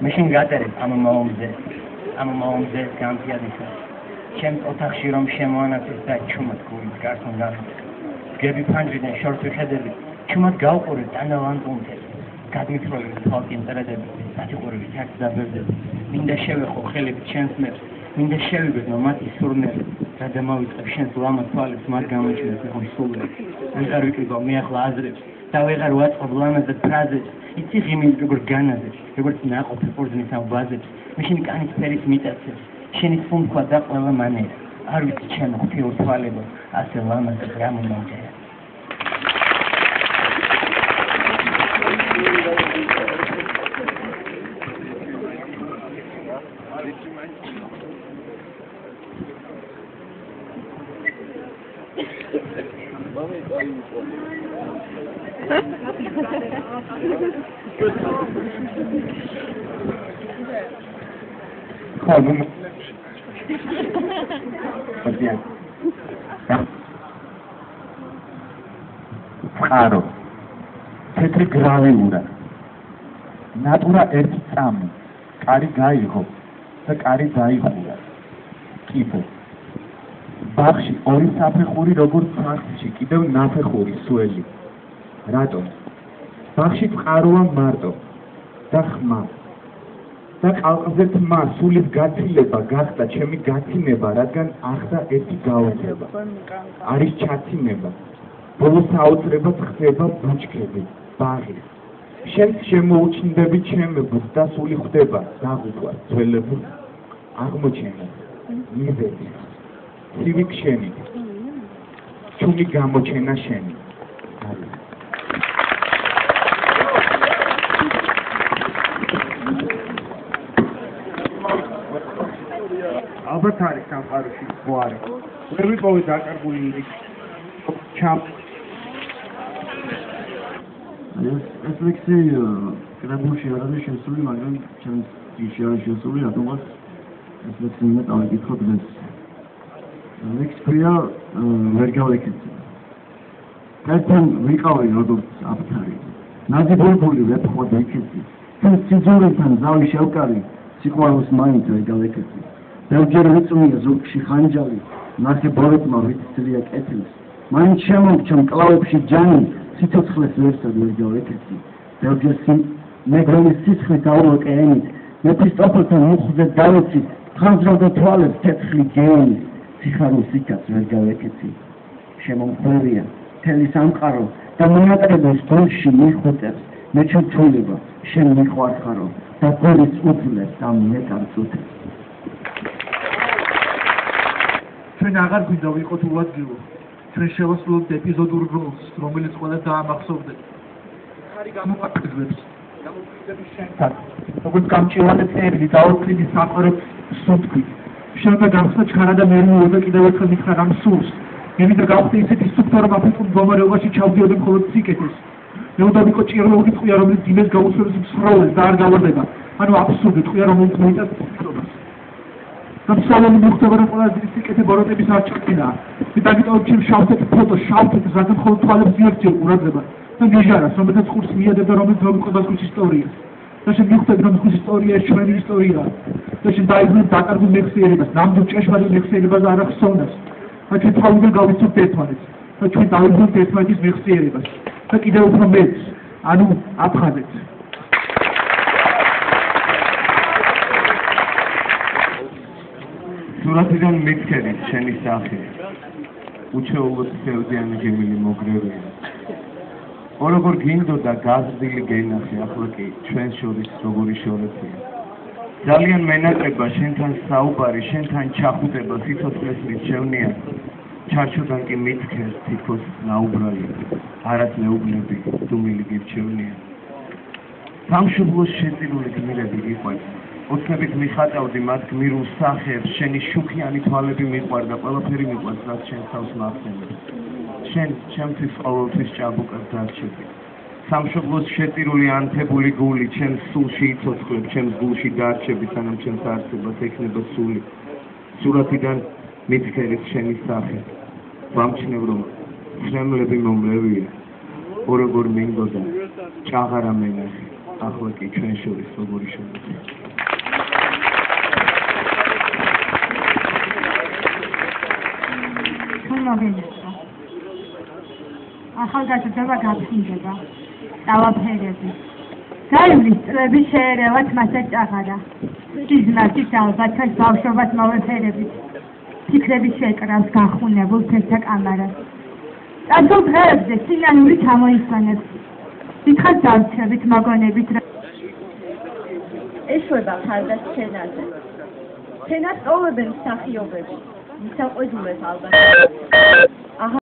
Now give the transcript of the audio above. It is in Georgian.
მაშინ გადარებ ამ მომზე გამპიადისა ჩემს ოთახში რომ შემოანაცეს და ჩუმად გულის გარსონ გამიწეს გები ფანჯრიდან შორს ვიხედები ჩუმად გავყურებ ტანდავანტუნთებს გადმიფროლები თვალკი მწერადები სათიყურები ჩარც დაბერდები მინდა შევეხო ხელებით ჩემს მებს მინდა შევიბედნო მათი სურნელი და დამავიწყებ შენს ლამა თვალებს მათ გამოჩნდეს მეხონ სულები ვეღარ ვიკრიბავ მე ახლა აზრებს და ვეღარ ვაწყობ ლამაზად ფრაზებს იცი ღიმილ როგორ განაზებს როგორც ნაყოფი ყურძნის ამ ვაზებს მაშინ კანის ფერის მიტაცებს შენი ფუნქვა და ყველა მანერა არ ვიცი ჩემო ღვთიურ თვალებო ასე ლამაზად რა მომაჯერა Faro, tetri graviura, natura erti tsami, kari gaiho, da kari daihura, kipo. Baxi, ori საფეხური როგორც ფახში, კიდევ ნაფეხური სუელი. რატომ? ბახში წყაროა მარტო და ხმა. და ყალყზე თმა, სულის გაცილება გახდა ჩემი გაცინება, რადგან ახდა ერთი გაუწება. არის ჩაცინება. ბოლოს აუწრებად ხდება ბუჩქები, ბაღი. შენს შემოუჩნდები ჩემებო და სული ხდება დაღუპვა, ძველებო აღმოჩენა, მიზეზი. ცივი ქშენი, ჩუმი გამოჩენა შენი. ალბათ არის სამყაროში გვარი. ვერ ვიპოვე დაკარგული ირიქს. ჩამ. ეს ლექსი კრებულში არ არის შესული, მაგრამ ჩემს ჯიში არის შესული, რატომაც ეს ლექსი მინდა დავიკითხო დღეს. ლექსი ქვია ვერ გავეკეთე. ერთთან ვიყავი როგორც აფთარი. ნაზი ბულბული ვეფხვა და ეკეთი. ეს სიძულეთან ზავი შევკარი, სიყვარულს მაინც ვერ გავეკეთე. ბევრჯერ ვიწვნია ზურგში ხანჯალი, ნახე ბოროტმა ვიცწრია კეთილს. მაინც შემომგჭა მკლავებში ჯანი, სიცოცხლეს ვერსად ვერ გავეკეთი. ბევრჯერ მეგრონის სიცხე დაუროკე ენით, მეფისტოფელთან მუხზე დავეცი, ხანძრავდა თვალებს თეთრი გეონით, სიხარულს იქაც ვერ გავეკეთი. შემომხვევია, მთელი სამყარო და მონატრების გულში მიხვეწებს, მე ჩართულება, შენ მიყვარხარო და გორის უძლებს ამ მეტარს უთებს. ჩვენ აღარ გვინდა ვიყოთ უადგილო. ჩვენ შევასრულებთ ეპიზოდურ როლს, რომელიც ყველა დაამახსოვრდეთ. ხარი გამოყენებს. გამოგიდების შენთან. როგორც გამჭირვალე წერილი დაუწყდი საყარებს სუთქვით. შენდა გავხსნა ჩქარა და მე მოვიდა კიდევ ერთხელ მითხრა რამ სურს. მე მინდა გავხდე ისეთი სუფთა რომ აფეთქო მდგომარეობაში ჩავდიოდი მხოლოდ სიკეთეს. მე უნდა ვიყო ჭირლოგი ტყვია რომელიც დინეს გაუსწრებს მსროლეს და არ გავარდება. ანუ აბსურდი ტყვია რომ მომწმიტას ფოტოს. Absolut muhtemelen olan zirikete borotebis açıkçına. Bir dakika için şahset foto şahset zaten kol tuvalet ziyareti uğradılar. Ben geçerim. Sonra da kurs miyade de roman tabi kadar kuş istoriya. Taşın muhtemelen kuş istoriya, şöyle istoriya. Taşın daimi takar bu mekseri bas. Nam duçeş var mekseri bas arak sonas. Taşın tavukun gavitsu tetmanis. Taşın daimi tetmanis mekseri bas. Tak ide upromet. Anu apxadet. სურათიდან მითქერით შენი სახე უჩვეულოდ სევდიანი გემილი მოგრევია ოროგორ გინდოდა გაზრდილი გენახი ახლა კი ჩვენ შორის როგორი შორეთია ძალიან მენატრება შენთან საუბარი შენთან ჩახუტება სიცოცხლეს მირჩევნია ჩარჩოდან კი მითქერ თითქოს ნაუბრალი არათ მეუბნები დუმილი გირჩევნია სამშობლოს შეწირული გმირები გიყვარს ოცნებით მიხატავდი მათ გმირულ სახეებს, შენი შუქიანი თვალები მიყვარდა, ყველაფერი მიყვარს, რაც შენ თავს მახსენებს. შენ ჩემთვის ყოველთვის ჭაბუკად დარჩები. სამშობლოს შეწირული ანთებული გული, ჩემს სულში იცოცხლებ, ჩემს გულში დარჩები, სანამ ჩემს არსებას ექნება სული. სურათიდან მითქერით შენი სახე. ვამჩნევ, რომ ცრემლები მომლევია. ოროგორ მინდოდა, ჭაღარა მენახი. ახლა კი ჩვენ შორის როგორი შემოგვიყვება. მოგენიჭა. ახალგაზრდობა გაფრინდება. დავაფერები. გაივლის წლები შეერევათ მასე ჭაღარა. სიზმარში ალბათად ბავშვობას მოვეფერებით. ფიქრები შეკრავს გახუნებულ თესა კამარას. წარსულ დღეებზე სინანული ჩამოისვენებს. დიდხანს დავჩებით მოგონებით. ეშვება ხარდას სცენაზე. სცენას ტოვებენ მსახიობები. მისაყვედურეთ ალბათ.